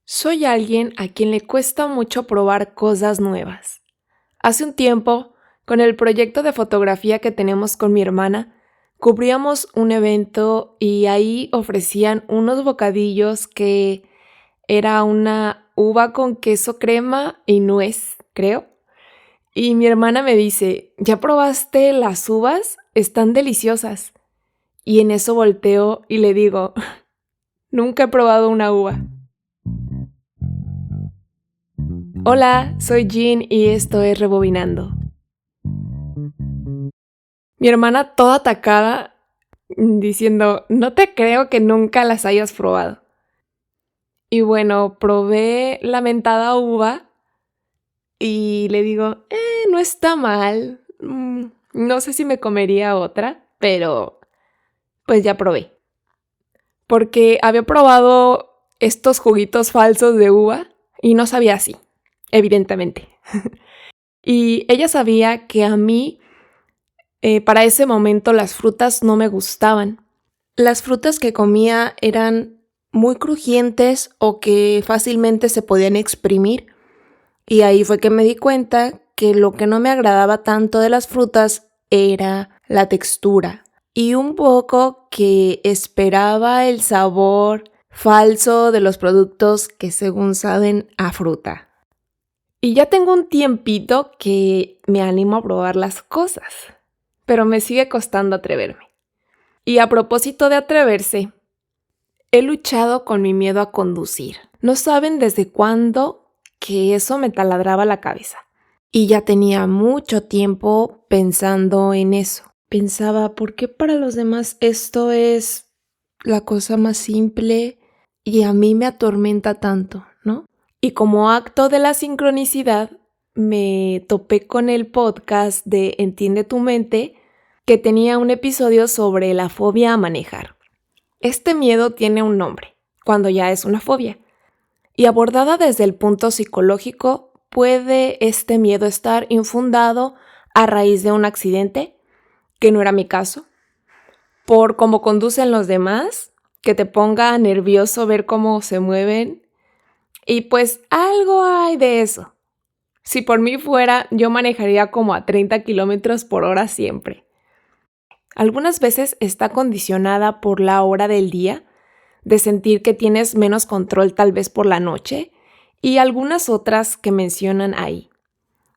Soy alguien a quien le cuesta mucho probar cosas nuevas. Hace un tiempo, con el proyecto de fotografía que tenemos con mi hermana, cubríamos un evento y ahí ofrecían unos bocadillos que era una uva con queso crema y nuez, creo. Y mi hermana me dice, ¿ya probaste las uvas? Están deliciosas. Y en eso volteo y le digo, nunca he probado una uva. Hola, soy Jean y esto es Rebobinando. Mi hermana toda atacada diciendo, no te creo que nunca las hayas probado. Y bueno, probé la mentada uva y le digo, no está mal. No sé si me comería otra, pero pues ya probé. Porque había probado estos juguitos falsos de uva y no sabía así, evidentemente. Y ella sabía que a mí, para ese momento, las frutas no me gustaban. Las frutas que comía eran muy crujientes o que fácilmente se podían exprimir. Y ahí fue que me di cuenta que lo que no me agradaba tanto de las frutas era la textura. Y un poco que esperaba el sabor falso de los productos que según saben a fruta. Y ya tengo un tiempito que me animo a probar las cosas, pero me sigue costando atreverme. Y a propósito de atreverse, he luchado con mi miedo a conducir. No saben desde cuándo que eso me taladraba la cabeza. Y ya tenía mucho tiempo pensando en eso. Pensaba, ¿por qué para los demás esto es la cosa más simple y a mí me atormenta tanto, ¿no? Y como acto de la sincronicidad, me topé con el podcast de Entiende tu mente, que tenía un episodio sobre la fobia a manejar. Este miedo tiene un nombre, cuando ya es una fobia. Y abordada desde el punto psicológico, ¿puede este miedo estar infundado a raíz de un accidente? Que no era mi caso. Por cómo conducen los demás, que te ponga nervioso ver cómo se mueven. Y pues algo hay de eso. Si por mí fuera, yo manejaría como a 30 kilómetros por hora siempre. Algunas veces está condicionada por la hora del día, de sentir que tienes menos control tal vez por la noche, y algunas otras que mencionan ahí.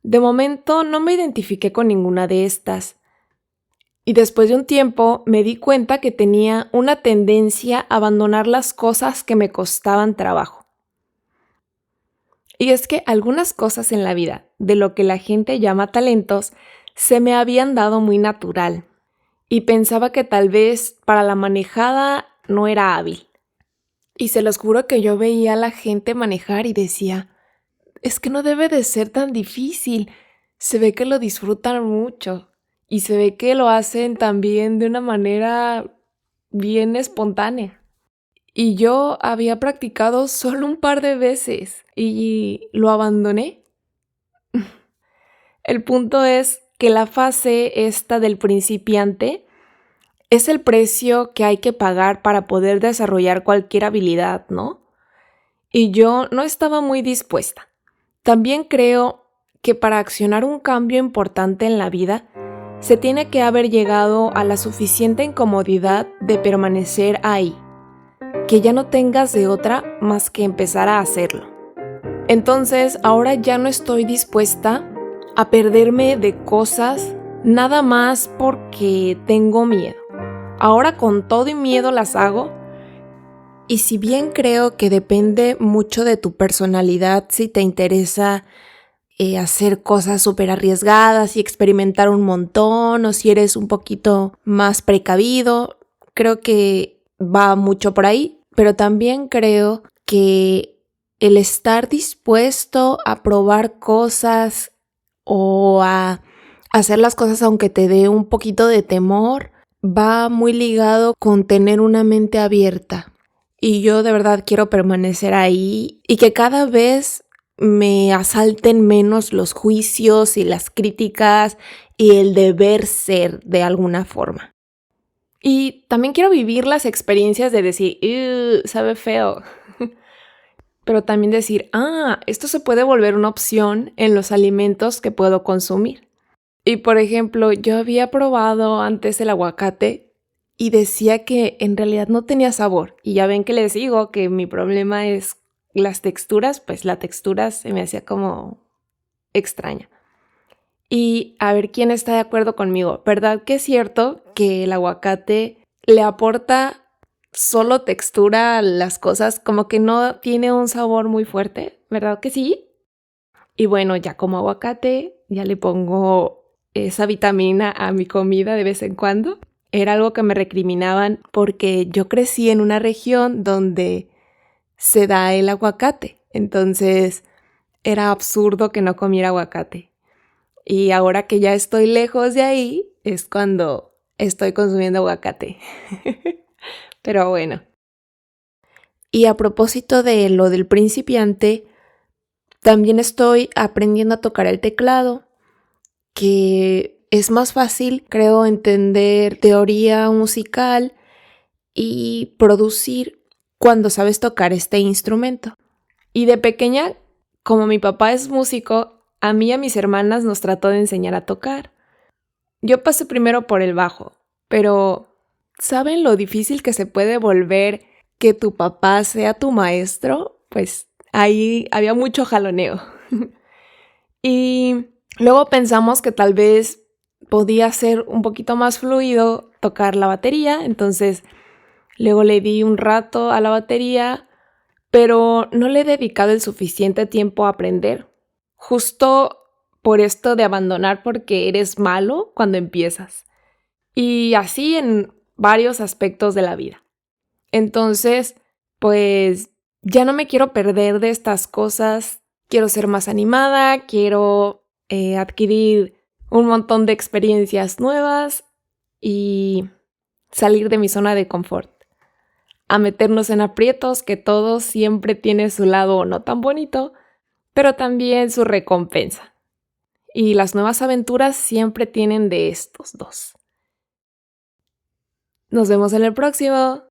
De momento no me identifiqué con ninguna de estas. Y después de un tiempo me di cuenta que tenía una tendencia a abandonar las cosas que me costaban trabajo. Y es que algunas cosas en la vida, de lo que la gente llama talentos, se me habían dado muy natural. Y pensaba que tal vez para la manejada no era hábil. Y se los juro que yo veía a la gente manejar y decía, es que no debe de ser tan difícil. Se ve que lo disfrutan mucho. Y se ve que lo hacen también de una manera bien espontánea. Y yo había practicado solo un par de veces y lo abandoné. El punto es que la fase esta del principiante es el precio que hay que pagar para poder desarrollar cualquier habilidad, ¿no? Y yo no estaba muy dispuesta. También creo que para accionar un cambio importante en la vida, se tiene que haber llegado a la suficiente incomodidad de permanecer ahí, que ya no tengas de otra más que empezar a hacerlo. Entonces, ahora ya no estoy dispuesta a perderme de cosas nada más porque tengo miedo. Ahora con todo y miedo las hago. Y si bien creo que depende mucho de tu personalidad si te interesa hacer cosas súper arriesgadas y experimentar un montón, o si eres un poquito más precavido, creo que va mucho por ahí, pero también creo que el estar dispuesto a probar cosas o a hacer las cosas aunque te dé un poquito de temor, va muy ligado con tener una mente abierta. Y yo de verdad quiero permanecer ahí y que cada vez me asalten menos los juicios y las críticas y el deber ser de alguna forma. Y también quiero vivir las experiencias de decir, sabe feo. pero también decir, esto se puede volver una opción en los alimentos que puedo consumir. Y por ejemplo, yo había probado antes el aguacate y decía que en realidad no tenía sabor. Y ya ven que les digo que mi problema es las texturas, pues la textura se me hacía como extraña. Y a ver quién está de acuerdo conmigo. ¿Verdad que es cierto que el aguacate le aporta solo textura a las cosas, como que no tiene un sabor muy fuerte? ¿Verdad que sí? Y bueno, ya como aguacate, ya le pongo esa vitamina a mi comida de vez en cuando. Era algo que me recriminaban porque yo crecí en una región donde se da el aguacate. Entonces era absurdo que no comiera aguacate. Y ahora que ya estoy lejos de ahí, es cuando estoy consumiendo aguacate. Pero bueno. Y a propósito de lo del principiante, también estoy aprendiendo a tocar el teclado, que es más fácil, creo, entender teoría musical y producir cuando sabes tocar este instrumento. Y de pequeña, como mi papá es músico, a mí y a mis hermanas nos trató de enseñar a tocar. Yo pasé primero por el bajo, pero ¿saben lo difícil que se puede volver que tu papá sea tu maestro? Pues ahí había mucho jaloneo. Y luego pensamos que tal vez podía ser un poquito más fluido tocar la batería, entonces luego le di un rato a la batería, pero no le he dedicado el suficiente tiempo a aprender. Justo por esto de abandonar porque eres malo cuando empiezas. Y así en varios aspectos de la vida. Entonces, pues ya no me quiero perder de estas cosas. Quiero ser más animada, quiero adquirir un montón de experiencias nuevas y salir de mi zona de confort. A meternos en aprietos, que todo siempre tiene su lado no tan bonito, pero también su recompensa. Y las nuevas aventuras siempre tienen de estos dos. Nos vemos en el próximo.